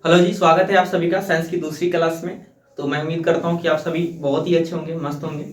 Hello जी, स्वागत है आप सभी का साइंस की दूसरी क्लास में। तो मैं उम्मीद करता हूँ कि आप सभी बहुत ही अच्छे होंगे, मस्त होंगे।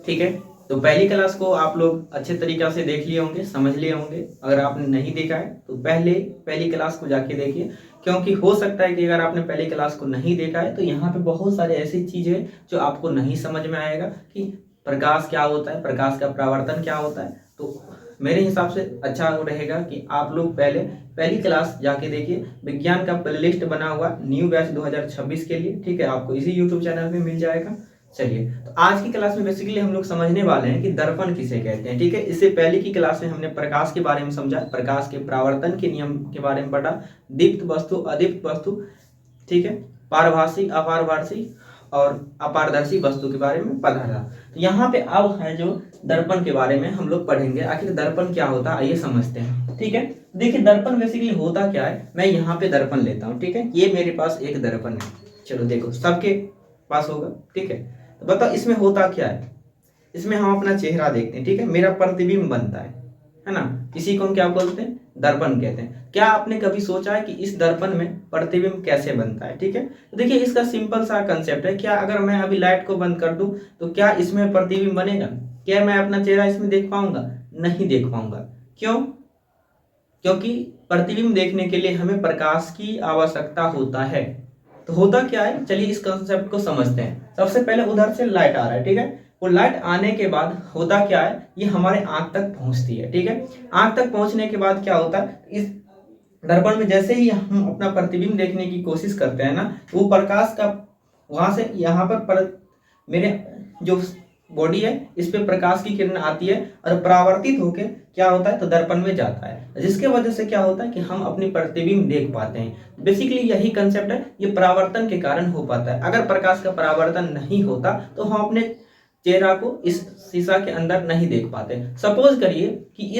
ठीक है, तो पहली क्लास को आप लोग अच्छे तरीके से देख लिए होंगे, समझ लिए होंगे। अगर आपने नहीं देखा है तो पहली क्लास को जाके देखिए, क्योंकि हो सकता है कि अगर आपने पहली क्लास को नहीं देखा है तो यहाँ पे बहुत सारे ऐसी चीज़ें हैं जो आपको नहीं समझ में आएगा कि प्रकाश क्या होता है, प्रकाश का परावर्तन क्या होता है। तो मेरे हिसाब से अच्छा रहेगा कि आप लोग पहले पहली क्लास जाके देखिए। विज्ञान का प्लेलिस्ट बना हुआ न्यू बैच 2026 के लिए, ठीक है, आपको इसी यूट्यूब चैनल पे मिल जाएगा। चलिए, तो आज की क्लास में बेसिकली हम लोग समझने वाले हैं कि दर्पण किसे कहते हैं। ठीक है, इससे पहले की क्लास में हमने प्रकाश के बारे में समझा, प्रकाश के परावर्तन के नियम के बारे में पढ़ा, दीप्त वस्तु, अदीप्त वस्तु, ठीक है, पारभासी, अपारभासी और अपारदर्शी वस्तु के बारे में पढ़ा था। तो यहाँ पे अब है जो दर्पण के बारे में हम लोग पढ़ेंगे। आखिर दर्पण क्या होता है, आइए समझते हैं। ठीक है, देखिए दर्पण बेसिकली होता क्या है। मैं यहाँ पे दर्पण लेता हूँ, ठीक है, ये मेरे पास एक दर्पण है। चलो देखो, सबके पास होगा, ठीक है। तो बताओ इसमें होता क्या है। इसमें हम अपना चेहरा देखते हैं, ठीक है, मेरा प्रतिबिंब बनता है ना। इसी को हम क्या बोलते हैं, दर्पण कहते हैं। क्या आपने कभी सोचा है कि इस दर्पण में प्रतिबिंब कैसे बनता है। ठीक है, तो देखिए इसका सिंपल सा कंसेप्ट है। क्या अगर मैं अभी लाइट को बंद कर दूं तो क्या इसमें प्रतिबिंब बनेगा? क्या मैं अपना चेहरा इसमें देख पाऊंगा? नहीं देख पाऊंगा। क्यों? क्योंकि प्रतिबिंब देखने के लिए हमें प्रकाश की आवश्यकता होता है। तो होता क्या है, चलिए इस कंसेप्ट को समझते हैं। सबसे पहले उधर से लाइट आ रहा है, ठीक है, वो लाइट आने के बाद होता क्या है, ये हमारे आंख तक पहुंचती है। ठीक है, आंख तक पहुंचने के बाद क्या होता है, इस दर्पण में जैसे ही हम अपना प्रतिबिंब देखने की कोशिश करते हैं ना, वो प्रकाश का वहां से यहाँ पर मेरे जो बॉडी है इस पे प्रकाश की किरण आती है और परावर्तित होके क्या होता है, तो दर्पण में जाता है, जिसके वजह से क्या होता है कि हम अपनी प्रतिबिंब देख पाते हैं। बेसिकली यही कंसेप्ट है, ये परावर्तन के कारण हो पाता है। अगर प्रकाश का परावर्तन नहीं होता तो हम अपने चेहरा को इस शीशा के अंदर नहीं देख पाते। सपोज करिए कि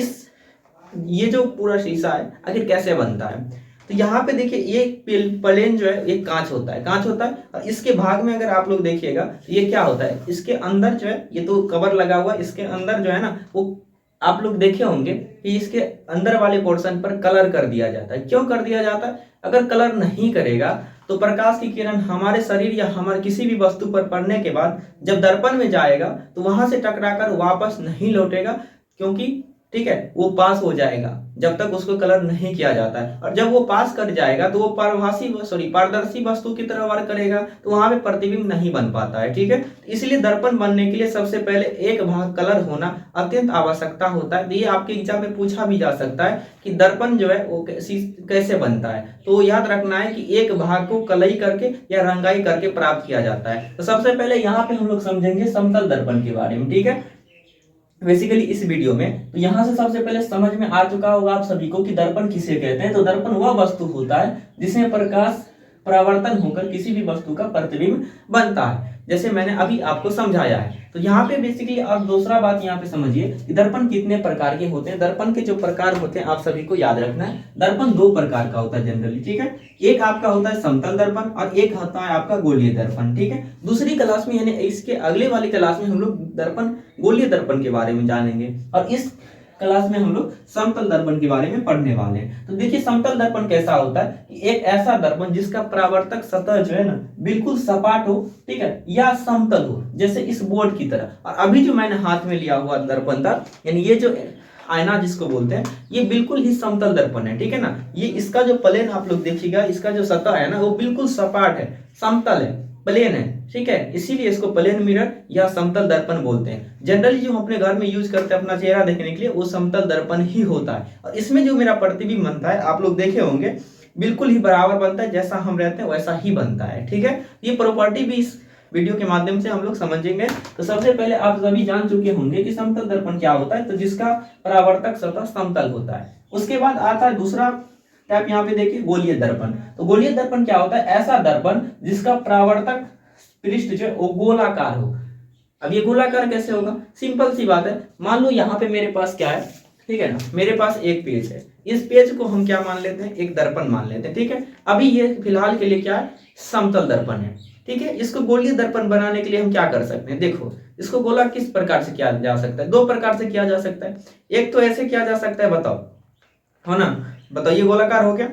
ये जो पूरा शीशा है आखिर कैसे बनता है। तो यहाँ पे देखिए ये प्लेन जो है एक कांच होता है, कांच होता है, और इसके भाग में अगर आप लोग देखिएगा तो ये क्या होता है, इसके अंदर जो है, ये तो कवर लगा हुआ, इसके अंदर जो है ना, वो आप लोग देखे होंगे कि इसके अंदर वाले पोर्शन पर कलर कर दिया जाता है। क्यों कर दिया जाता है? अगर कलर नहीं करेगा तो प्रकाश की किरण हमारे शरीर या हमारे किसी भी वस्तु पर पड़ने के बाद जब दर्पण में जाएगा तो वहां से टकराकर वापस नहीं लौटेगा, क्योंकि ठीक है वो पास हो जाएगा जब तक उसको कलर नहीं किया जाता है। और जब वो पास कर जाएगा तो वो पारदर्शी वस्तु की तरह वर्क करेगा, तो वहां पे प्रतिबिंब नहीं बन पाता है। ठीक है, इसलिए दर्पण बनने के लिए सबसे पहले एक भाग कलर होना अत्यंत आवश्यकता होता है। तो ये आपके एग्जाम में पूछा भी जा सकता है कि दर्पण जो है वो कैसे बनता है। तो याद रखना है कि एक भाग को कलई करके या रंगाई करके प्राप्त किया जाता है। तो सबसे पहले यहाँ पे हम लोग समझेंगे समतल दर्पण के बारे में। ठीक है, बेसिकली इस वीडियो में तो यहां से सबसे पहले समझ में आ चुका होगा आप सभी को कि दर्पण किसे कहते हैं। तो दर्पण वह वस्तु होता है जिसमें प्रकाश परावर्तन होकर किसी भी वस्तु का प्रतिबिंब बनता है, जैसे मैंने अभी आपको समझाया है। तो यहाँ पे बेसिकली आप दूसरा बात यहाँ पे समझिए कि दर्पण कितने प्रकार के होते हैं। दर्पण के जो प्रकार होते हैं आप सभी को याद रखना है। दर्पण दो प्रकार का होता है जनरली, ठीक है, एक आपका होता है समतल दर्पण और एक होता है आपका गोलीय दर्पण। ठीक है, दूसरी क्लास में यानी इसके अगले वाली क्लास में हम लोग दर्पण गोलीय दर्पण के बारे में जानेंगे और इस क्लास में हम लोग समतल दर्पण के बारे में पढ़ने वाले हैं। तो देखिए समतल दर्पण कैसा होता है कि एक ऐसा दर्पण जिसका परावर्तक सतह जो है ना बिल्कुल सपाट हो, ठीक है, या समतल हो, जैसे इस बोर्ड की तरह। और अभी जो मैंने हाथ में लिया हुआ दर्पण था, यानी ये जो आईना जिसको बोलते हैं, ये बिल्कुल ही समतल दर्पण है। ठीक है ना, ये इसका जो प्लेन आप लोग देखिएगा, इसका जो सतह है ना वो बिल्कुल सपाट है, समतल है, प्लेन है। ठीक है, इसीलिए इसको प्लेन मिरर या समतल दर्पण बोलते हैं। जनरली जो हम अपने घर में यूज करते हैं अपना चेहरा देखने के लिए वो समतल दर्पण ही होता है। और इसमें जो मेरा प्रतिबिंब बनता है आप लोग देखे होंगे बिल्कुल ही बराबर बनता है, जैसा हम रहते हैं वैसा ही बनता है। ठीक है, ये प्रॉपर्टी भी इस वीडियो के माध्यम से हम लोग समझेंगे। तो सबसे पहले आप सभी जान चुके होंगे कि समतल दर्पण क्या होता है, तो जिसका परावर्तक सतह समतल होता है। उसके बाद आता है दूसरा टाइप, यहाँ पे देखिए गोलीय दर्पण। तो गोलीय दर्पण क्या होता है, ऐसा दर्पण जिसका परावर्तक पृष्ठ जो है वो गोलाकार हो। अब ये गोलाकार कैसे होगा, सिंपल सी बात है। मान लो यहाँ पे मेरे पास क्या है, ठीक है ना, मेरे पास एक पेज है, इस पेज को हम क्या मान लेते हैं, एक दर्पण मान लेते हैं। ठीक है, अभी ये फिलहाल के लिए क्या है, समतल दर्पण है। ठीक है, इसको गोलीय दर्पण बनाने के लिए हम क्या कर सकते हैं, देखो इसको गोला किस प्रकार से किया जा सकता है, दो प्रकार से किया जा सकता है। एक तो ऐसे किया जा सकता है, बताओ, हो ना, बताओ, ये गोलाकार हो गया,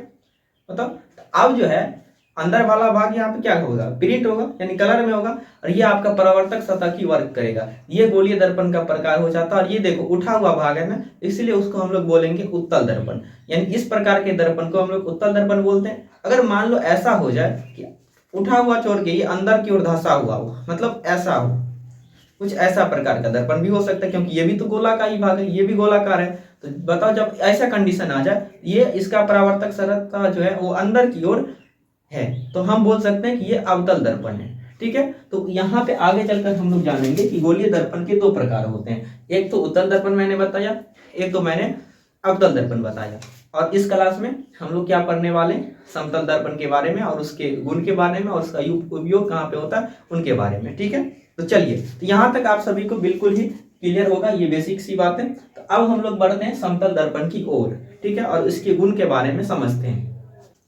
बताओ। तो अब जो है अंदर वाला भाग यहाँ पे क्या होगा, प्रिंट होगा यानी कलर में होगा, और ये आपका परावर्तक सतह की वर्क करेगा। ये गोलीय दर्पण का प्रकार हो जाता है। और ये देखो उठा हुआ भाग है ना, इसलिए उसको हम लोग बोलेंगे उत्तल दर्पण। यानी इस प्रकार के दर्पण को हम लोग उत्तल दर्पण बोलते हैं। अगर मान लो ऐसा हो जाए कि उठा हुआ छोड़ के ये अंदर की ओर धंसा हुआ हो, मतलब ऐसा हो, कुछ ऐसा प्रकार का दर्पण भी हो सकता है, क्योंकि ये भी तो गोला का ही भाग है, ये भी गोलाकार है। तो बताओ जब ऐसा कंडीशन आ जाए, ये इसका परावर्तक सतह जो है वो अंदर की ओर है, तो हम बोल सकते हैं कि ये अवतल दर्पण है। ठीक है, तो यहाँ पे आगे चलकर हम लोग जानेंगे कि गोलीय दर्पण के दो प्रकार होते हैं। एक तो उत्तल दर्पण मैंने बताया, एक तो मैंने अवतल दर्पण बताया। और इस क्लास में हम लोग क्या पढ़ने वाले, समतल दर्पण के बारे में और उसके गुण के बारे में और उसका उपयोग कहाँ पे होता है उनके बारे में। ठीक है, तो चलिए, तो यहाँ तक आप सभी को बिल्कुल ही क्लियर होगा, ये बेसिक सी बात है। तो अब हम लोग बढ़ते हैं समतल दर्पण की ओर। ठीक है, और इसके गुण के बारे में समझते हैं।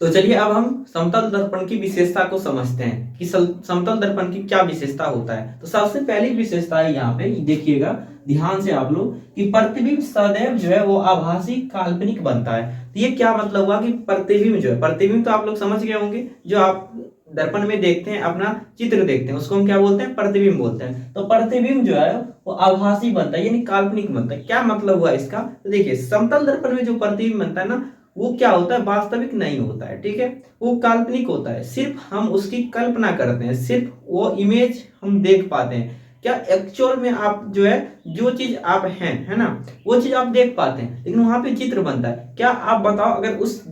तो चलिए अब हम समतल दर्पण की विशेषता को समझते हैं कि समतल दर्पण की क्या विशेषता होता है। तो सबसे पहली विशेषता है यहाँ पे, देखिएगा ध्यान से आप लोग, कि प्रतिबिंब सदैव जो है वो आभासी काल्पनिक बनता है। तो ये क्या मतलब हुआ कि प्रतिबिंब जो है, प्रतिबिंब तो आप लोग समझ गए होंगे, जो आप दर्पण में देखते हैं, अपना चित्र देखते हैं, उसको हम क्या बोलते हैं, प्रतिबिंब बोलते हैं। तो प्रतिबिंब जो है वो आभासी बनता है यानी काल्पनिक बनता है। क्या मतलब हुआ इसका, तो देखिए समतल दर्पण में जो प्रतिबिंब बनता है ना, वो क्या होता है, वास्तविक नहीं होता है। ठीक है, वो काल्पनिक होता है, सिर्फ हम उसकी कल्पना करते हैं, सिर्फ वो इमेज हम देख पाते हैं। क्या एक्चुअल में आप जो है, जो चीज आप हैं, है ना, वो चीज आप देख पाते हैं, लेकिन वहां पे चित्र बनता है। क्या आप बताओ, अगर उस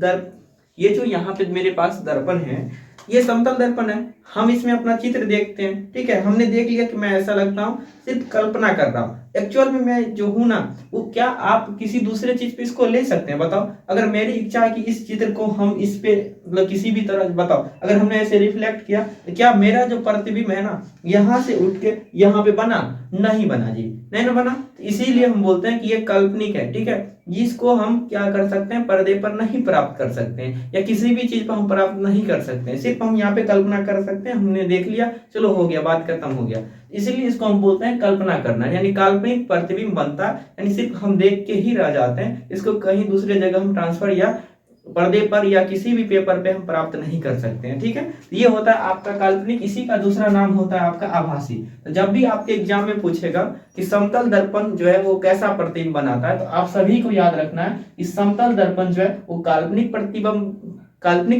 ये जो यहाँ पे मेरे पास दर्पण है, ये समतल दर्पण है, हम इसमें अपना चित्र देखते हैं। ठीक है, हमने देख लिया कि मैं ऐसा लगता हूँ, सिर्फ कल्पना कर रहा हूँ। एक्चुअल में मैं जो हूं ना, वो क्या आप किसी दूसरे चीज पे इसको ले सकते हैं, बताओ। अगर मेरी इच्छा है कि इस चित्र को हम इस पे मतलब किसी भी तरह, बताओ अगर हमने ऐसे रिफ्लेक्ट किया, तो क्या मेरा जो प्रतिबिंब है ना, यहाँ से उठ के यहाँ पे बना, नहीं बना जी, नहीं ना बना। इसीलिए हम बोलते हैं कि ये काल्पनिक है। ठीक है, जिसको हम क्या कर सकते हैं, पर्दे पर नहीं प्राप्त कर सकते हैं, या किसी भी चीज पर हम प्राप्त नहीं कर सकते हैं, सिर्फ हम यहाँ पे कल्पना कर सकते हैं। हमने देख लिया, चलो हो गया, बात खत्म हो गया। इसीलिए इसको हम बोलते हैं कल्पना करना, यानी काल्पनिक प्रतिबिंब बनता है, यानी सिर्फ हम देख के ही रह जाते हैं, इसको कहीं दूसरे जगह हम ट्रांसफर या पर्दे पर या किसी भी पेपर पे हम प्राप्त नहीं कर सकते हैं। ठीक है, ये होता है आपका काल्पनिक, इसी का दूसरा नाम होता है आपका आभासी। तो जब भी आपके एग्जाम में पूछेगा कि समतल दर्पण जो है वो कैसा प्रतिबिंब बनाता है, तो आप सभी को याद रखना है कि समतल दर्पण जो है वो काल्पनिक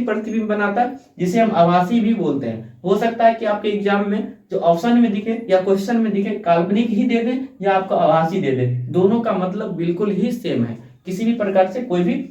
प्रतिबिंब बनाता है, जिसे हम आभासी भी बोलते हैं। हो सकता है कि आपके एग्जाम में जो ऑप्शन में दिखे या क्वेश्चन में दिखे, काल्पनिक ही दे दे या आपको आभासी दे दे, दोनों का मतलब बिल्कुल ही सेम है, किसी भी प्रकार से कोई भी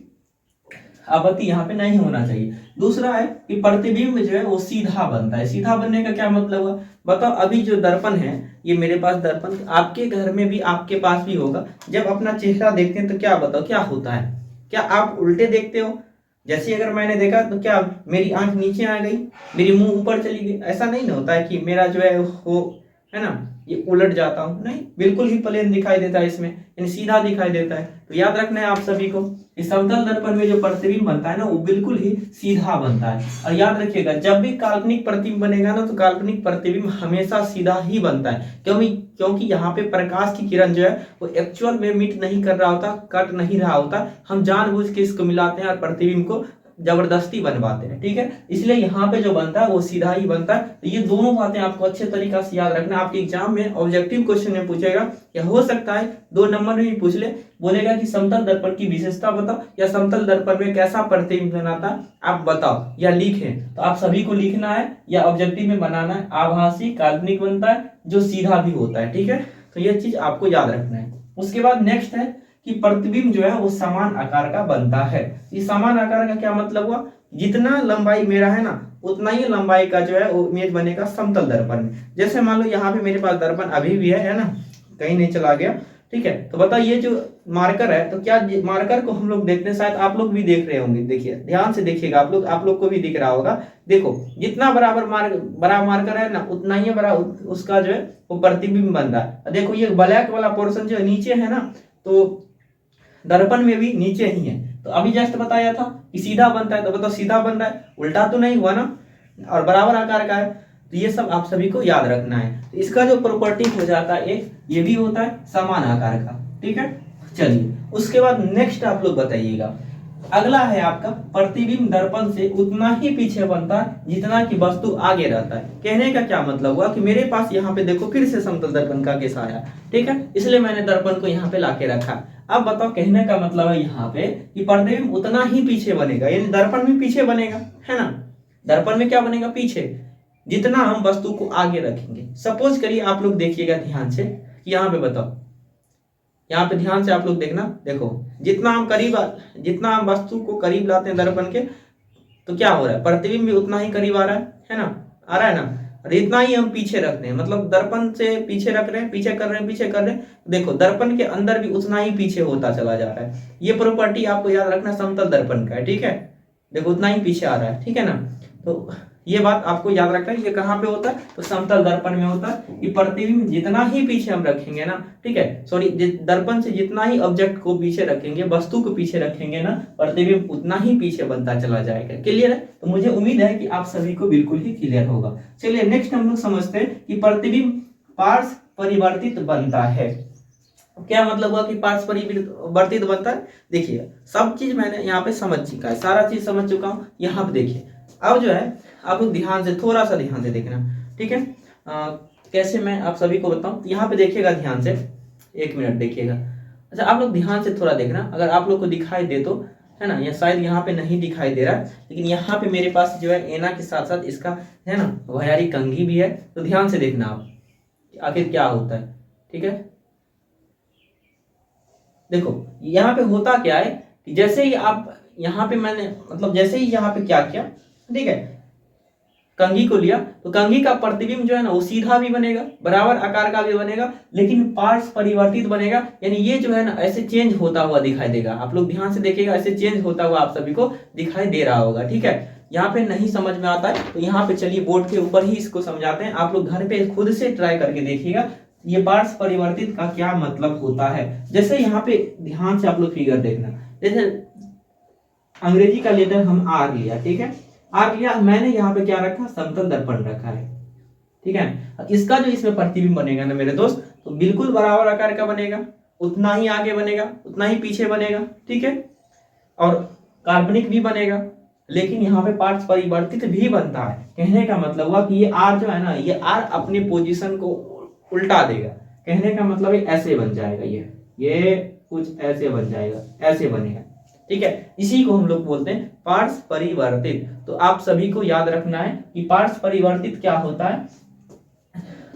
आपत्ति यहाँ पे नहीं होना चाहिए। दूसरा है कि प्रतिबिंब जो है वो सीधा बनता है। सीधा बनने का क्या मतलब हुआ, बताओ। अभी जो दर्पण है, ये मेरे पास दर्पण, आपके घर में भी, आपके पास भी होगा। जब अपना चेहरा देखते हैं तो क्या बताओ क्या होता है, क्या आप उल्टे देखते हो? जैसे अगर मैंने देखा तो क्या मेरी आंख नीचे आ गई, मेरी मुंह ऊपर चली गई? ऐसा नहीं ना होता है कि मेरा जो है वो, है ना, ये उलट जाता हूं, नहीं, बिल्कुल ही प्लेन दिखाई देता है इसमें, यानी सीधा दिखाई देता है। तो याद रखना है आप सभी को, इस समतल दर्पण में जो प्रतिबिंब बनता है ना, वो बिल्कुल ही सीधा बनता है। और याद रखिएगा, जब भी काल्पनिक प्रतिबिंब बनेगा ना, तो काल्पनिक प्रतिबिंब हमेशा सीधा ही बनता है। क्योंकि यहाँ पे प्रकाश की किरण जो है वो एक्चुअल में मीट नहीं कर रहा होता, कट नहीं रहा होता, हम जानबूझ के इसको मिलाते हैं और प्रतिबिंब को जबरदस्ती बनवाते हैं। ठीक है, इसलिए यहाँ पे जो बनता है वो सीधा ही बनता है। तो ये दोनों बातें आपको अच्छे तरीके से याद रखना। आपके एग्जाम में ऑब्जेक्टिव क्वेश्चन में पूछेगा, या हो सकता है 2 नंबर में भी पूछ ले, बोलेगा कि समतल दर्पण की विशेषता बताओ, या समतल दर्पण में कैसा प्रतिबिंब बनाता है आप बताओ, या लिखें। तो आप सभी को लिखना है या ऑब्जेक्टिव में बनाना है, आभासी काल्पनिक बनता है, जो सीधा भी होता है। ठीक है, तो ये चीज आपको याद रखना है। उसके बाद नेक्स्ट है कि प्रतिबिंब जो है वो समान आकार का बनता है। इस समान आकार का क्या मतलब हुआ, जितना लंबाई मेरा है ना, उतना ही लंबाई का जो है वो इमेज बनेगा समतल दर्पण में। जैसे मान लो यहाँ पे मेरे पास दर्पण अभी भी है ना, कहीं नहीं चला गया। ठीक है, तो बताओ ये जो मार्कर है, तो क्या मार्कर को हम लोग देखते हैं, शायद आप लोग भी देख रहे होंगे, देखिए ध्यान से देखिएगा, आप लोग को भी दिख रहा होगा। देखो जितना बड़ा मार्कर है ना, उतना ही बड़ा उसका जो है वो प्रतिबिंब बन रहा है। देखो ये ब्लैक वाला पोर्शन जो नीचे है ना, तो दर्पण में भी नीचे ही है। तो अभी जस्ट बताया था कि सीधा बनता है, तो बताओ सीधा बन रहा है, उल्टा तो नहीं हुआ ना, और बराबर आकार का है। तो ये सब आप सभी को याद रखना है। तो इसका जो प्रॉपर्टी हो जाता है एक, ये भी होता है समान आकार का। ठीक है, चलिए उसके बाद नेक्स्ट आप लोग बताइएगा, अगला है आपका प्रतिबिंब दर्पण से उतना ही पीछे बनता है जितना कि वस्तु आगे रहता है। कहने का क्या मतलब हुआ कि मेरे पास यहाँ पे देखो फिर से समतल दर्पण का केस आया, ठीक है, इसलिए मैंने दर्पण को यहाँ पे लाके रखा। अब बताओ, कहने का मतलब है यहाँ पे कि प्रतिबिंब उतना ही पीछे बनेगा, यानी दर्पण में पीछे बनेगा, है ना, दर्पण में क्या बनेगा, पीछे, जितना हम वस्तु को आगे रखेंगे। सपोज करिए आप लोग देखिएगा ध्यान से, यहाँ पे बताओ, यहाँ पे ध्यान से आप लोग देखना, देखो जितना हम वस्तु को करीब लाते हैं दर्पण के, तो क्या हो रहा है, प्रतिबिंब भी उतना ही करीब आ रहा है ना, आ रहा है ना, और इतना ही हम पीछे रखते हैं, मतलब दर्पण से पीछे रख रहे हैं, पीछे कर रहे हैं, देखो दर्पण के अंदर भी उतना ही पीछे होता चला जा रहा है। ये प्रॉपर्टी आपको याद रखना समतल दर्पण का है, ठीक है, देखो उतना ही पीछे आ रहा है, ठीक है ना। तो ये बात आपको याद रखना है, ये कहाँ पे होता है, तो समतल दर्पण में होता है कि प्रतिबिंब जितना ही पीछे हम रखेंगे ना, ठीक है, सॉरी, दर्पण से जितना ही ऑब्जेक्ट को पीछे रखेंगे, वस्तु को पीछे रखेंगे ना, प्रतिबिंब उतना ही पीछे बनता चला जाएगा। क्लियर है? तो मुझे उम्मीद है कि आप सभी को बिल्कुल ही क्लियर होगा। चलिए नेक्स्ट हम लोग समझते हैं कि प्रतिबिंब पार्श्व परिवर्तित बनता है। क्या मतलब हुआ कि पार्श्व परिवर्तित बनता है? देखिए सब चीज मैंने यहाँ पे समझ चुका है, सारा चीज समझ चुका हूँ। यहाँ पे देखिए अब जो है आप लोग ध्यान से, थोड़ा सा ध्यान से देखना, ठीक है, कैसे मैं आप सभी को बताऊं। यहाँ पे देखिएगा ध्यान से, 1 मिनट देखिएगा। अच्छा आप लोग ध्यान से थोड़ा देखना, अगर आप लोग को दिखाई दे तो, है ना, या शायद यहाँ पे नहीं दिखाई दे रहा, लेकिन यहाँ पे मेरे पास जो है एना के साथ साथ इसका, है ना, वयारी कंघी भी है, तो ध्यान से देखना आप आखिर क्या होता है, ठीक है। देखो यहाँ पे होता क्या है कि जैसे ही आप यहाँ पे मैंने मतलब जैसे ही यहाँ पे क्या किया, ठीक है, कंघी को लिया, तो कंघी का प्रतिबिंब जो है ना वो सीधा भी बनेगा, बराबर आकार का भी बनेगा, लेकिन पार्श्व परिवर्तित बनेगा, यानी ये जो है ना ऐसे चेंज होता हुआ दिखाई देगा। आप लोग ध्यान से देखिएगा, ऐसे चेंज होता हुआ आप सभी को दिखाई दे रहा होगा, ठीक है। यहाँ पे नहीं समझ में आता है तो यहाँ पे चलिए बोर्ड के ऊपर ही इसको समझाते हैं, आप लोग घर पे खुद से ट्राई करके देखिएगा ये पार्श्व परिवर्तित का क्या मतलब होता है। जैसे यहाँ पे ध्यान से आप लोग फिगर देखना, जैसे अंग्रेजी का लेटर हम आर लिया, ठीक है, आर लिया, मैंने यहाँ पे क्या रखा, समतल दर्पण रखा है, ठीक है। इसका जो इसमें प्रतिबिंब बनेगा ना मेरे दोस्त, तो बिल्कुल बराबर आकार का बनेगा, उतना ही आगे बनेगा, उतना ही पीछे बनेगा, ठीक है, और काल्पनिक भी बनेगा, लेकिन यहाँ पे पार्श्व परिवर्तित भी बनता है। कहने का मतलब हुआ कि ये आर जो है ना, ये आर अपनी पोजीशन को उल्टा देगा। कहने का मतलब ऐसे बन जाएगा, ये कुछ ऐसे बन जाएगा, ऐसे बनेगा, ठीक है। इसी को हम लोग बोलते हैं पार्श्व परिवर्तित। तो आप सभी को याद रखना है कि पार्श्व परिवर्तित क्या होता है,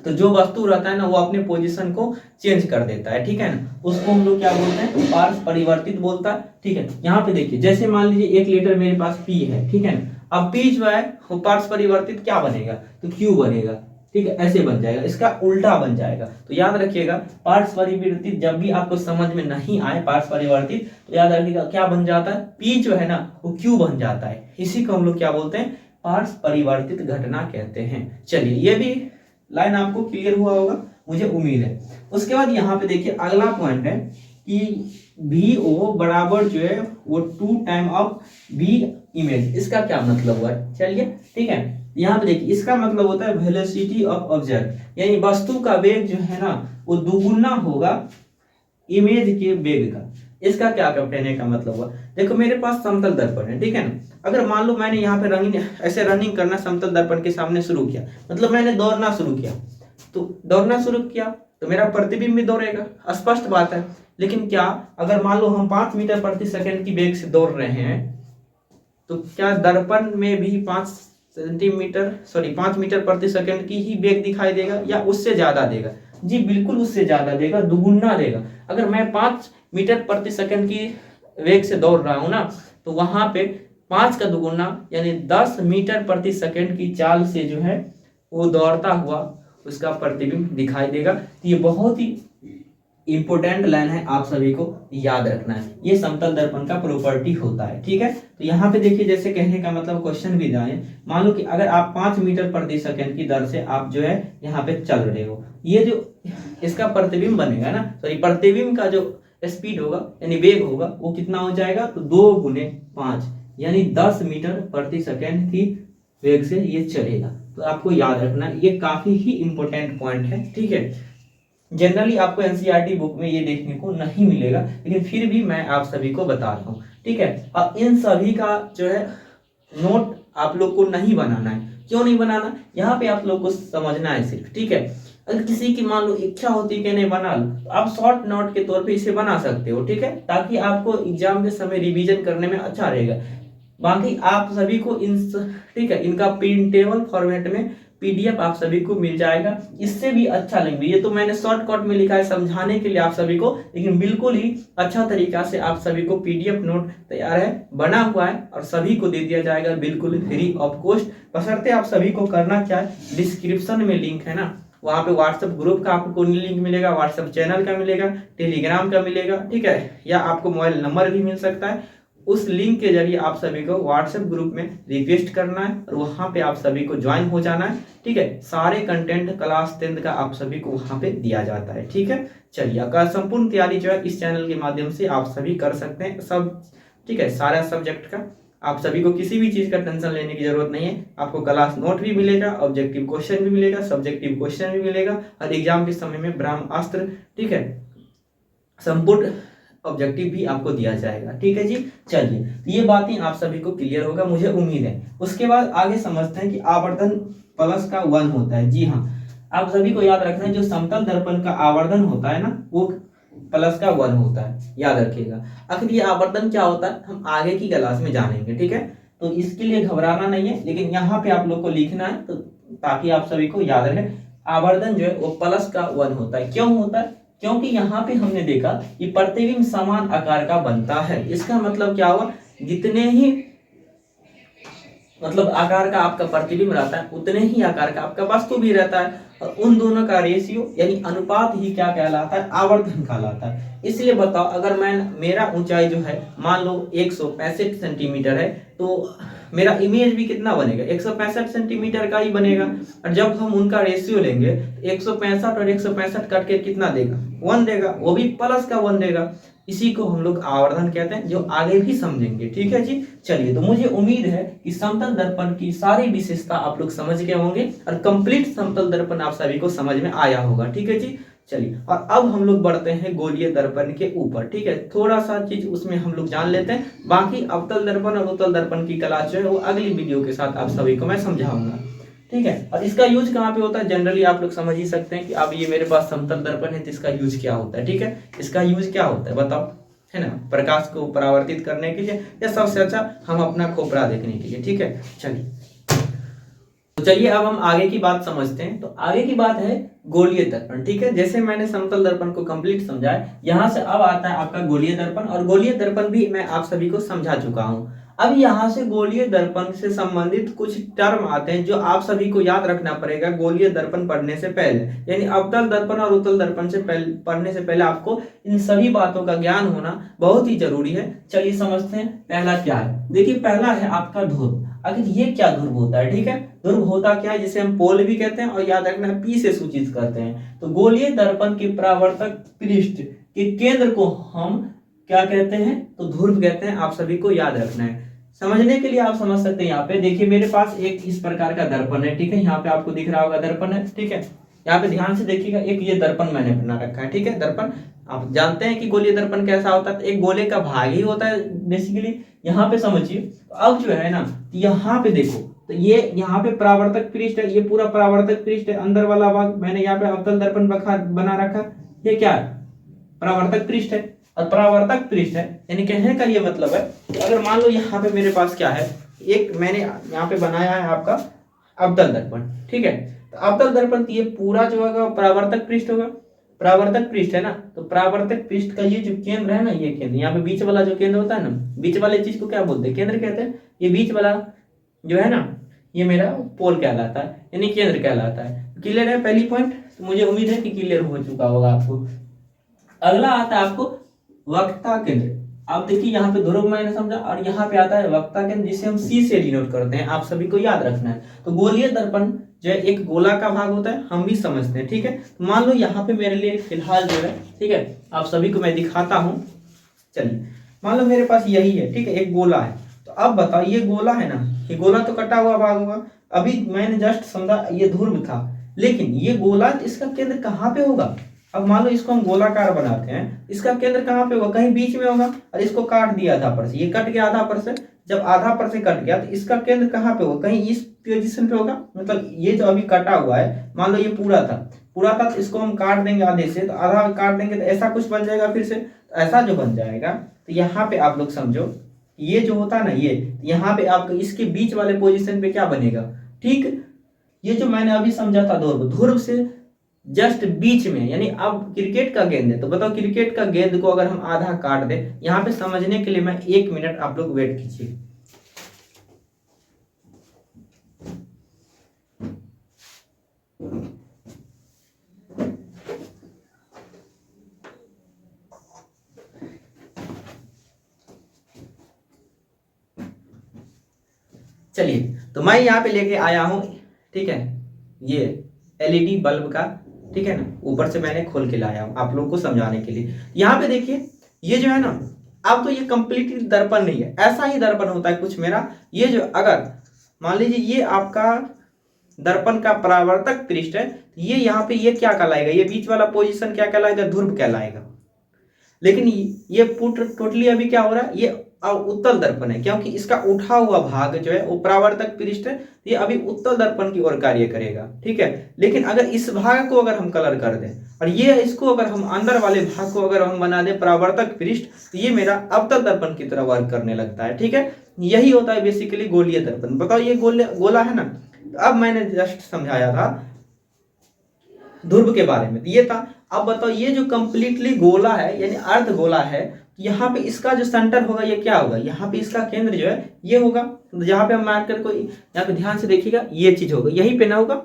तो जो वस्तु रहता है ना वो अपने पोजीशन को चेंज कर देता है, ठीक है ना, उसको हम लोग क्या बोलते हैं, पार्श्व परिवर्तित बोलता है, ठीक है। यहाँ पे देखिए, जैसे मान लीजिए एक लेटर मेरे पास पी है, ठीक है ना, अब पी जो है वो पार्श्व परिवर्तित क्या बनेगा, तो क्यू बनेगा, ठीक है, ऐसे बन जाएगा, इसका उल्टा बन जाएगा। तो याद रखिएगा पार्श्व परिवर्तित जब भी आपको समझ में नहीं आए पार्श्व परिवर्तित, तो याद रखिएगा क्या बन जाता है, पी जो है ना वो क्यू बन जाता है। इसी को हम लोग क्या बोलते हैं, पार्श्व परिवर्तित घटना कहते हैं। चलिए ये भी लाइन आपको क्लियर हुआ होगा, मुझे उम्मीद है। उसके बाद यहाँ पे देखिए अगला पॉइंट है कि VO बराबर जो है वो 2 टाइम ऑफ V इमेज। इसका क्या मतलब हुआ, चलिए ठीक है, यहाँ पे देखिए इसका मतलब होता है वेलोसिटी ऑफ ऑब्जेक्ट, यानी वस्तु का वेग जो है ना वो दुगुना होगा इमेज के वेग का। इसका क्या कहने का मतलब हुआ, देखो मेरे पास समतल दर्पण है, ठीक है ना, अगर मान लो मैंने यहाँ पे रनिंग करना समतल दर्पण के सामने शुरू किया, मतलब मैंने दौड़ना शुरू किया, तो दौड़ना शुरू किया तो मेरा प्रतिबिंब भी दौड़ेगा, स्पष्ट बात है। लेकिन क्या अगर मान लो हम 5 मीटर प्रति सेकंड की वेग से दौड़ रहे हैं, तो क्या दर्पण में भी 5 मीटर प्रति सेकंड की ही वेग दिखाई देगा या उससे ज्यादा देगा? जी बिल्कुल उससे ज्यादा देगा, दुगुना देगा। अगर मैं 5 मीटर प्रति सेकंड की वेग से दौड़ रहा हूं ना, तो वहां पे 5 का दुगुना यानी 10 मीटर प्रति सेकंड की चाल से जो है वो दौड़ता हुआ उसका प्रतिबिंब दिखाई देगा। तो ये बहुत ही इंपोर्टेंट लाइन है, आप सभी को याद रखना है, ये समतल दर्पण का प्रॉपर्टी होता है, ठीक है। तो यहाँ पे देखिए जैसे कहने का मतलब क्वेश्चन भी जाए, मान लो कि अगर आप 5 मीटर प्रति सेकंड की दर से आप जो है यहाँ पे चल रहे हो, ये जो इसका प्रतिबिंब बनेगा ना, सॉरी प्रतिबिंब का जो स्पीड होगा यानी वेग होगा वो कितना हो जाएगा, तो 2 × 5 यानी 10 मीटर प्रति सेकंड की वेग से ये चलेगा। तो आपको याद रखना, ये काफी ही इंपॉर्टेंट पॉइंट है, ठीक है। जनरली आपको एनसीईआरटी बुक में ये देखने को नहीं मिलेगा, लेकिन फिर भी मैं आप सभी को बता रहा हूँ, ठीक है। अब इन सभी का जो है नोट आप लोग को नहीं बनाना है। क्यों नहीं बनाना, यहाँ पे आप लोग को समझना है सिर्फ, ठीक है। अगर किसी की मान लो इच्छा होती है कि नहीं बना लो, तो आप शॉर्ट नोट के तौर पे इसे बना सकते हो, ठीक है, ताकि आपको एग्जाम के समय रिवीजन करने में अच्छा रहेगा। बाकी आप सभी को ठीक है, इनका प्रिंटेबल फॉर्मेट में पीडीएफ आप सभी को मिल जाएगा। इससे भी अच्छा लैंग्वेज, ये तो मैंने शॉर्टकट में लिखा है समझाने के लिए आप सभी को, लेकिन बिल्कुल ही अच्छा तरीका से आप सभी को पीडीएफ नोट तैयार है, बना हुआ है और सभी को दे दिया जाएगा बिल्कुल फ्री ऑफ कॉस्ट। बशर्ते आप सभी को करना क्या है, डिस्क्रिप्शन में लिंक है ना, वहां पे व्हाट्सएप ग्रुप का आपको लिंक मिलेगा, व्हाट्सएप चैनल का मिलेगा, टेलीग्राम का मिलेगा, ठीक है, या आपको मोबाइल नंबर भी मिल सकता है। उस लिंक के जरिए आप सभी को व्हाट्सएप ग्रुप में रिक्वेस्ट करना है और वहां पे आप सभी को ज्वाइन हो जाना है, ठीक है। सारे कंटेंट क्लास 10th का आप सभी को वहां पे दिया जाता है, ठीक है। चलिए, आपका संपूर्ण तैयारी जो है इस चैनल के माध्यम से आप सभी कर सकते हैं सब, ठीक है, सारा सब्जेक्ट का। आप सभी को किसी भी चीज का टेंशन लेने की जरूरत नहीं है। आपको क्लास नोट भी मिलेगा, ऑब्जेक्टिव क्वेश्चन भी मिलेगा, सब्जेक्टिव क्वेश्चन भी मिलेगा और एग्जाम के समय में ब्रह्मास्त्र, ठीक है, संपूर्ण ऑब्जेक्टिव भी आपको दिया जाएगा, ठीक है जी। चलिए, तो ये बातें आप सभी को क्लियर होगा, मुझे उम्मीद है। उसके बाद आगे समझते हैं कि आवर्धन प्लस का 1 होता है। जी हाँ, आप सभी को याद रखना है, जो समतल दर्पण का आवर्धन होता है ना, वो प्लस का 1 होता है, याद रखिएगा। आखिर ये आवर्धन क्या होता है हम आगे की क्लास में जानेंगे, ठीक है। तो इसके लिए घबराना नहीं है, लेकिन यहाँ पे आप लोग को लिखना है, तो ताकि आप सभी को याद रहे। आवर्धन जो है वो प्लस का 1 होता है। क्यों होता है, क्योंकि यहाँ पे हमने देखा कि प्रतिबिंब समान आकार का बनता है। इसका मतलब क्या हुआ, जितने ही मतलब आकार का आपका प्रतिबिंब रहता है, उतने ही आकार का आपका वस्तु भी रहता है, और उन दोनों का रेशियो यानी अनुपात ही क्या कहलाता है, आवर्धन कहलाता है। इसलिए बताओ, अगर मैं मेरा ऊंचाई जो है मान लो 165 सेंटीमीटर है, तो मेरा इमेज भी कितना बनेगा, 165 सेंटीमीटर का ही बनेगा। और जब हम उनका रेशियो लेंगे, 165 और 165 कट के कितना देगा, 1 देगा, वो भी प्लस का 1 देगा। इसी को हम लोग आवर्धन कहते हैं, जो आगे भी समझेंगे, ठीक है जी। चलिए, तो मुझे उम्मीद है कि समतल दर्पण की सारी विशेषता आप लोग समझ गए होंगे और कंप्लीट समतल दर्पण आप सभी को समझ में आया होगा, ठीक है जी। चलिए, और अब हम लोग बढ़ते हैं गोलीय दर्पण के ऊपर, ठीक है। थोड़ा सा चीज उसमें हम लोग जान लेते हैं, बाकी अवतल दर्पण और उत्तल दर्पण की क्लास जो है वो अगली वीडियो के साथ आप सभी को मैं समझाऊंगा, ठीक है। और इसका यूज कहाँ पे होता है, जनरली आप लोग समझ ही सकते हैं कि अब ये मेरे पास समतल दर्पण है, तो इसका यूज क्या होता है, ठीक है। इसका यूज क्या होता है बताओ, है ना, प्रकाश को परावर्तित करने के लिए, या सबसे अच्छा हम अपना खोपड़ा देखने के लिए, ठीक है। चलिए, तो चलिए अब हम आगे की बात समझते हैं। तो आगे की बात है गोलीय दर्पण, ठीक है। जैसे मैंने समतल दर्पण को कंप्लीट समझाया, यहाँ से अब आता है आपका गोलीय दर्पण, और गोलीय दर्पण भी मैं आप सभी को समझा चुका हूँ। अब यहाँ से गोलीय दर्पण से संबंधित कुछ टर्म आते हैं जो आप सभी को याद रखना पड़ेगा गोलीय दर्पण पढ़ने से पहले, यानी अवतल दर्पण और उत्तल दर्पण से पढ़ने से पहले आपको इन सभी बातों का ज्ञान होना बहुत ही जरूरी है। चलिए समझते हैं, पहला क्या है। देखिए, पहला है आपका ध्रुव। आखिर ये क्या ध्रुव होता है, ठीक है। ध्रुव होता क्या है, जिसे हम पोल भी कहते हैं, और याद रखना पी से सूचित करते हैं। तो गोलीय दर्पण के परावर्तक पृष्ठ के केंद्र को हम क्या कहते हैं, तो ध्रुव कहते हैं। आप सभी को याद रखना है। समझने के लिए आप समझ सकते हैं, यहाँ पे देखिए मेरे पास एक इस प्रकार का दर्पण है, ठीक है। यहाँ पे आपको दिख रहा होगा दर्पण है, ठीक है। यहाँ पे ध्यान से देखिएगा, एक ये दर्पण मैंने बना रखा है, ठीक है। दर्पण आप जानते हैं कि गोलीय दर्पण कैसा होता है, तो एक गोले का भाग ही होता है बेसिकली। यहाँ पे समझिए, अब जो है ना, यहाँ पे देखो, तो ये यहाँ पे परावर्तक पृष्ठ है, ये पूरा परावर्तक पृष्ठ है। अंदर वाला भाग मैंने यहाँ पे अवतल दर्पण बना रखा, ये क्या है, परावर्तक पृष्ठ है। और परावर्तक पृष्ठ है, यानी कहने का ये मतलब है कि अगर मान लो यहाँ पे मेरे पास क्या है, एक मैंने यहाँ पे बनाया है आपका अवतल दर्पण, ठीक है। तो अवतल दर्पण ये पूरा जो होगा परावर्तक पृष्ठ होगा, परावर्तक पृष्ठ है ना। तो परावर्तक पृष्ठ का ये जो केंद्र है ना, ये केंद्र यहाँ पे बीच वाला जो केंद्र होता है ना, बीच वाले चीज को क्या बोलते हैं, केंद्र कहते हैं। ये बीच वाला जो है ना, ये मेरा पोल कहलाता है, यानी केंद्र कहलाता है। क्लियर है पहली पॉइंट, तो मुझे उम्मीद है कि क्लियर हो चुका होगा आपको। अगला आता है आपको वक्रता केंद्र। आप देखिए, यहाँ पे ध्रुव मैंने समझा, और यहाँ पे आता है वक्रता केंद्र, जिसे हम सी से डिनोट करते हैं। आप सभी को याद रखना है। तो गोलीय दर्पण जो है एक गोला का भाग होता है, हम भी समझते हैं, ठीक है। मान लो यहाँ पे मेरे लिए फिलहाल जो है, ठीक है, आप सभी को मैं दिखाता हूँ। चलिए, मान लो मेरे पास यही है, ठीक है, एक गोला है। तो अब बताओ, ये गोला है ना, ये गोला तो कटा हुआ भाग होगा। अभी मैंने जस्ट समझा ये ध्रुव था, लेकिन ये गोला इसका केंद्र कहाँ पे होगा, अब मान लो इसको हम गोलाकार बनाते हैं, इसका केंद्र कहाँ पे होगा, कहीं बीच में होगा, और इसको काट दिया आधा पर से, ये कट गया आधा पर से, जब आधा पर से कट गया तो इसका केंद्र कहाँ पे होगा, कहीं इस पोजीशन पे होगा। मतलब ये जो अभी कटा हुआ है, मान लो ये पूरा था तो इसको हम काट देंगे आधे से, तो आधा काट देंगे तो ऐसा कुछ बन जाएगा फिर से। तो ऐसा जो बन जाएगा, तो यहाँ पे आप लोग समझो ये जो होता है ना, ये यहाँ पे आपको इसके बीच वाले पोजीशन पे क्या बनेगा, ठीक ये जो मैंने अभी समझा था ध्रुव से जस्ट बीच में, यानी अब क्रिकेट का गेंद है, तो बताओ क्रिकेट का गेंद को अगर हम आधा काट दें, यहाँ पे समझने के लिए मैं 1 मिनट आप लोग वेट कीजिए। चलिए, तो मैं यहाँ पे लेके आया हूं, ठीक है, ये एलईडी बल्ब का, ठीक है ना, ऊपर से मैंने खोल के लाया हूं आप लोगों को समझाने के लिए। यहाँ पे देखिए ये जो है ना, अब तो ये कंप्लीटली दर्पण नहीं है, ऐसा ही दर्पण होता है कुछ मेरा। ये जो अगर मान लीजिए ये आपका दर्पण का परावर्तक पृष्ठ है, ये यहाँ पे ये क्या कहलाएगा, ये बीच वाला पोजीशन क्या कहलाएगा, ध्रुव कहलाएगा। लेकिन ये टोटली अभी क्या हो रहा है, ये उत्तल दर्पण है, क्योंकि इसका उठा हुआ भाग जो है वो परावर्तक पृष्ठ है, ये अभी उत्तल दर्पण की ओर कार्य करेगा, ठीक है। लेकिन अगर इस भाग को अगर हम कलर कर दें और ये इसको अगर हम अंदर वाले भाग को अगर हम बना दें परावर्तक पृष्ठ, तो ये मेरा अवतल दर्पण की तरह वर्क करने लगता है, ठीक है। यही होता है बेसिकली गोलीय दर्पण। बताओ ये गोला है ना, तो अब मैंने जस्ट समझाया था ध्रुव के बारे में, ये था। अब बताओ ये जो कंप्लीटली गोला है यानी अर्ध गोला है, यहाँ पे इसका जो सेंटर होगा ये क्या होगा, यहाँ पे इसका केंद्र जो है ये होगा। जहाँ पे हम मार्कर को यहाँ पे ध्यान से देखिएगा, ये चीज होगा, यही पे ना होगा,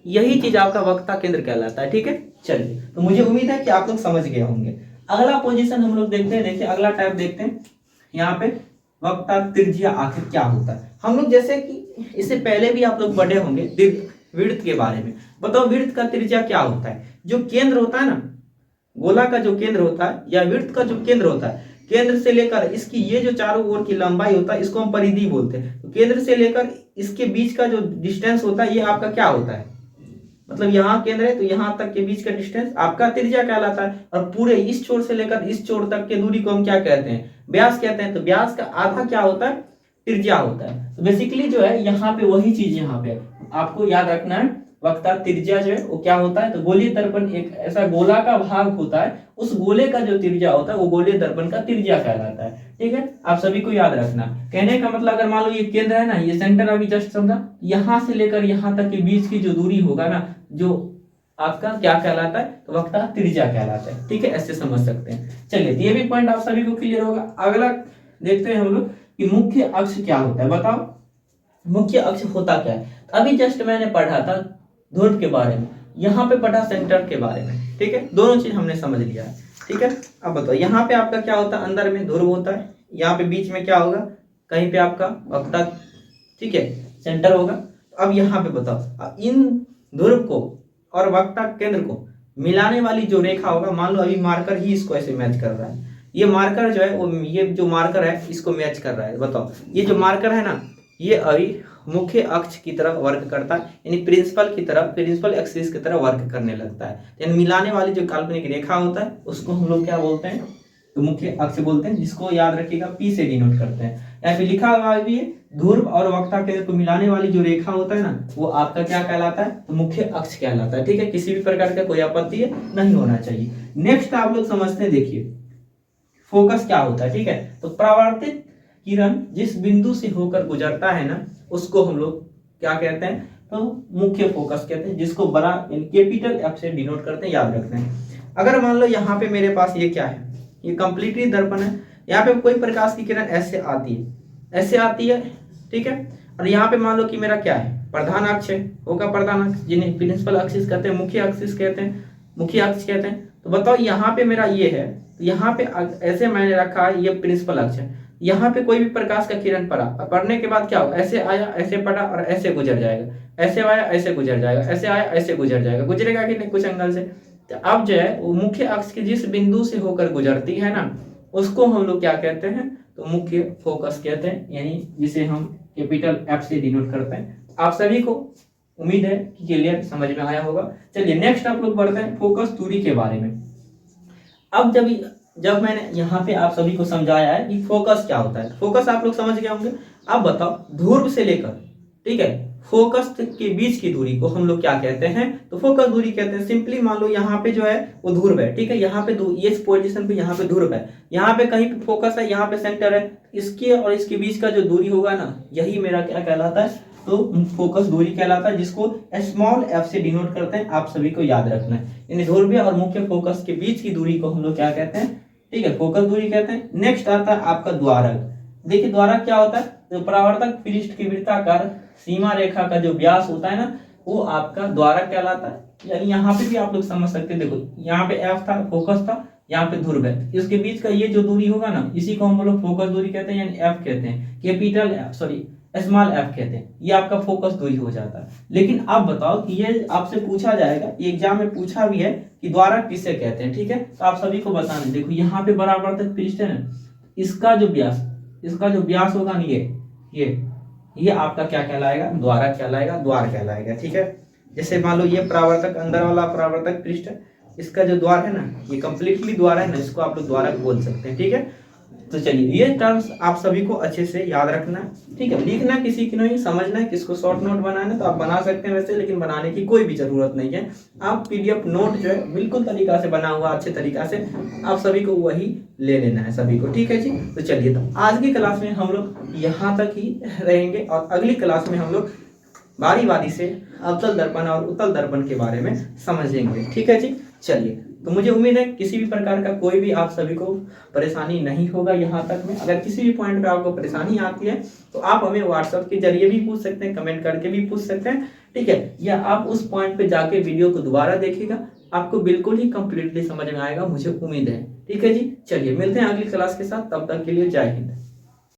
यही चीज आपका वक्ता केंद्र कहलाता है, ठीक है। चलिए, तो मुझे उम्मीद है कि आप लोग समझ गए होंगे। अगला पोजीशन हम लोग देखते हैं, देखिए अगला टाइप देखते हैं। यहाँ पे वक्ता त्रिज्या आखिर क्या होता है, हम लोग जैसे कि इससे पहले भी आप लोग पढ़े होंगे वृत्त के बारे में। बताओ वृत्त का त्रिज्या क्या होता है, जो केंद्र होता है ना, गोला का जो केंद्र होता है या वृत्त का जो केंद्र होता है, केंद्र से लेकर इसकी ये जो चारों ओर की लंबाई होता है, इसको हम परिधि बोलते हैं। तो केंद्र से लेकर इसके बीच का जो डिस्टेंस होता है, ये आपका क्या होता है, मतलब यहाँ केंद्र है तो यहाँ तक के बीच का डिस्टेंस आपका त्रिज्या कहलाता है। और पूरे इस छोर से लेकर इस छोर तक के दूरी को हम क्या कहते हैं, व्यास कहते हैं। तो व्यास का आधा क्या होता है, त्रिज्या होता है। तो बेसिकली जो है यहाँ पे वही चीज यहाँ पे आपको याद रखना है, वक्ता त्रिज्या जो है वो क्या होता है। तो गोलीय दर्पण एक ऐसा गोला का भाग होता है, उस गोले का जो त्रिज्या होता है वो गोलीय दर्पण का त्रिज्या कहलाता है, ठीक है। आप सभी को याद रखना। कहने का मतलब अगर मान लो ये केंद्र है ना, ये सेंटर अभी जस्ट समझा, यहाँ से लेकर यहाँ तक के बीच की जो दूरी होगा ना, जो आपका क्या कहलाता है, तो वक्ता त्रिज्या कहलाता है, ठीक है। ऐसे समझ सकते हैं। चलिए, ये भी पॉइंट आप सभी को क्लियर होगा। अगला देखते हैं हम लोग कि मुख्य अक्ष क्या होता है। बताओ मुख्य अक्ष होता क्या है। अभी जस्ट मैंने पढ़ा था ध्रुव के बारे में, यहाँ पे पढ़ा सेंटर के बारे में, ठीक है। दोनों चीज हमने समझ लिया है, ठीक है। अब बताओ यहाँ पे आपका क्या होता है, अंदर में ध्रुव होता है, यहाँ पे बीच में क्या होगा, कहीं पे आपका वक्ता, ठीक है, सेंटर होगा। अब यहाँ पे बताओ इन ध्रुव को और वक्ता केंद्र को मिलाने वाली जो रेखा होगा, मान लो अभी मार्कर ही इसको ऐसे मैच कर रहा है, ये मार्कर जो है वो, ये जो मार्कर है इसको मैच कर रहा है। बताओ ये जो मार्कर है ना, ये अभी मुख्य अक्ष की तरफ वर्क करता है, यानी प्रिंसिपल की तरफ, प्रिंसिपल एक्सिस की तरफ वर्क करने लगता है। यानी मिलाने वाली जो काल्पनिक रेखा होता है उसको हम लोग क्या बोलते हैं, तो मुख्य अक्ष बोलते हैं, जिसको याद रखिएगा पी से डिनोट करते हैं। या फिर लिखा हुआ भी है, ध्रुव और वक्ता केंद्र को मिलाने वाली जो रेखा होता है ना, वो आपका क्या कहलाता है, तो मुख्य अक्ष कहलाता है, ठीक है। किसी भी प्रकार का कोई आपत्ति नहीं होना चाहिए। नेक्स्ट आप लोग समझते हैं, देखिए फोकस क्या होता है, ठीक है। तो परावर्तित किरण जिस बिंदु से होकर गुजरता है ना, उसको हम लोग क्या कहते हैं, तो मुख्य फोकस कहते हैं, जिसको बड़ा कैपिटल एफ से डिनोट करते हैं, याद रखना है। अगर मान लो यहाँ पे मेरे पास ये क्या है, ये कंप्लीटली दर्पण है, यहाँ पे कोई प्रकाश की किरण ऐसे आती है, ऐसे आती है, ठीक है। और यहाँ पे मान लो कि मेरा क्या है, प्रधान अक्ष है, होगा प्रधान अक्ष, जिन्हें प्रिंसिपल एक्सिस कहते हैं, मुख्य एक्सिस कहते हैं, मुख्य अक्ष कहते हैं। तो बताओ यहाँ पे मेरा ये है, यहाँ पे ऐसे मैंने रखा है, ये प्रिंसिपल अक्ष है, यहाँ पे कोई भी प्रकाश का किरण पड़ा, पड़ने के बाद क्या हो, ऐसे आया, ऐसे पड़ा और ऐसे गुजर जाएगा, ऐसे आया, ऐसे गुजर जाएगा, ऐसे आया, ऐसे गुजर जाएगा, गुजरेगा कि नहीं कुछ एंगल से। तो अब जो है वो मुख्य अक्ष की जिस बिंदु से होकर गुजरती है ना, उसको हम लोग क्या कहते हैं, तो मुख्य फोकस कहते हैं, यानी जिसे हम कैपिटल एफ से डिनोट करते हैं। आप सभी को उम्मीद है कि क्लियर समझ में आया होगा। चलिए नेक्स्ट आप लोग बढ़ते हैं फोकस दूरी के बारे में। अब जब मैंने यहाँ पे आप सभी को समझाया है कि फोकस क्या होता है, फोकस आप लोग समझ गए होंगे। अब बताओ ध्रुव से लेकर, ठीक है, फोकस के बीच की दूरी को हम लोग क्या कहते हैं, तो फोकस दूरी कहते हैं। सिंपली मान लो यहाँ पे जो है वो ध्रुव है, ठीक है, यहाँ पे ये पोजीशन पे यहाँ पे ध्रुव है, यहाँ पे कहीं पे फोकस है, यहाँ पे सेंटर है, इसके और इसके बीच का जो दूरी होगा ना, यही मेरा क्या कहलाता है, तो फोकस दूरी कहलाता है, जिसको स्मॉल एफ से डिनोट करते हैं। आप सभी को याद रखना है, यानी ध्रुवीय और मुख्य फोकस के बीच की दूरी को हम लोग क्या कहते हैं, ठीक है, फोकस दूरी कहते हैं। नेक्स्ट आता है आपका द्वारक। देखिए द्वारक क्या होता है, जो परावर्तक पृष्ठ की वृत्ताकार सीमा रेखा का जो व्यास होता है ना, वो आपका द्वारक कहलाता है। यानी यहाँ पे भी आप लोग समझ सकते हैं, देखो यहाँ पे एफ था, फोकस था, यहाँ पे ध्रुव है, इसके बीच का ये जो दूरी होगा ना, इसी को हम लोग फोकस दूरी कहते हैं, यानी एफ कहते हैं, capital F, sorry small F कहते हैं, ये आपका फोकस दूरी हो जाता है। लेकिन आप बताओ कि ये आपसे पूछा जाएगा, एग्जाम में पूछा भी है कि द्वारक किसे कहते हैं, ठीक है, तो आप सभी को बताना। देखो यहाँ पे परावर्तक पृष्ठ है ना, इसका जो व्यास होगा ना, ये आपका क्या कहलाएगा, द्वारक कहलाएगा, द्वार कहलाएगा, ठीक है। जैसे मान लो ये परावर्तक, अंदर वाला परावर्तक पृष्ठ है, इसका जो द्वार है ना, ये कंप्लीटली द्वार है ना, इसको आप लोग द्वारक बोल सकते हैं, ठीक है। तो चलिए ये टर्म्स आप सभी को अच्छे से याद रखना है, ठीक है। लिखना किसी की नहीं, समझना है, किसको शॉर्ट नोट बनाना है तो आप बना सकते हैं वैसे, लेकिन बनाने की कोई भी जरूरत नहीं है। आप पीडीएफ नोट जो है बिल्कुल तरीका से बना हुआ, अच्छे तरीका से आप सभी को वही ले लेना है सभी को, ठीक है जी। तो चलिए, तो आज की क्लास में हम लोग यहाँ तक ही रहेंगे और अगली क्लास में हम लोग बारी बारी से अवतल दर्पण और उत्तल दर्पण के बारे में समझेंगे, ठीक है जी। चलिए, तो मुझे उम्मीद है किसी भी प्रकार का कोई भी आप सभी को परेशानी नहीं होगा यहाँ तक में। अगर किसी भी पॉइंट पे आपको परेशानी आती है तो आप हमें व्हाट्सएप के जरिए भी पूछ सकते हैं, कमेंट करके भी पूछ सकते हैं, ठीक है, या आप उस पॉइंट पे जाके वीडियो को दोबारा देखिएगा, आपको बिल्कुल ही कंप्लीटली समझ में आएगा, मुझे उम्मीद है, ठीक है जी। चलिए मिलते हैं अगली क्लास के साथ, तब तक के लिए जय हिंद।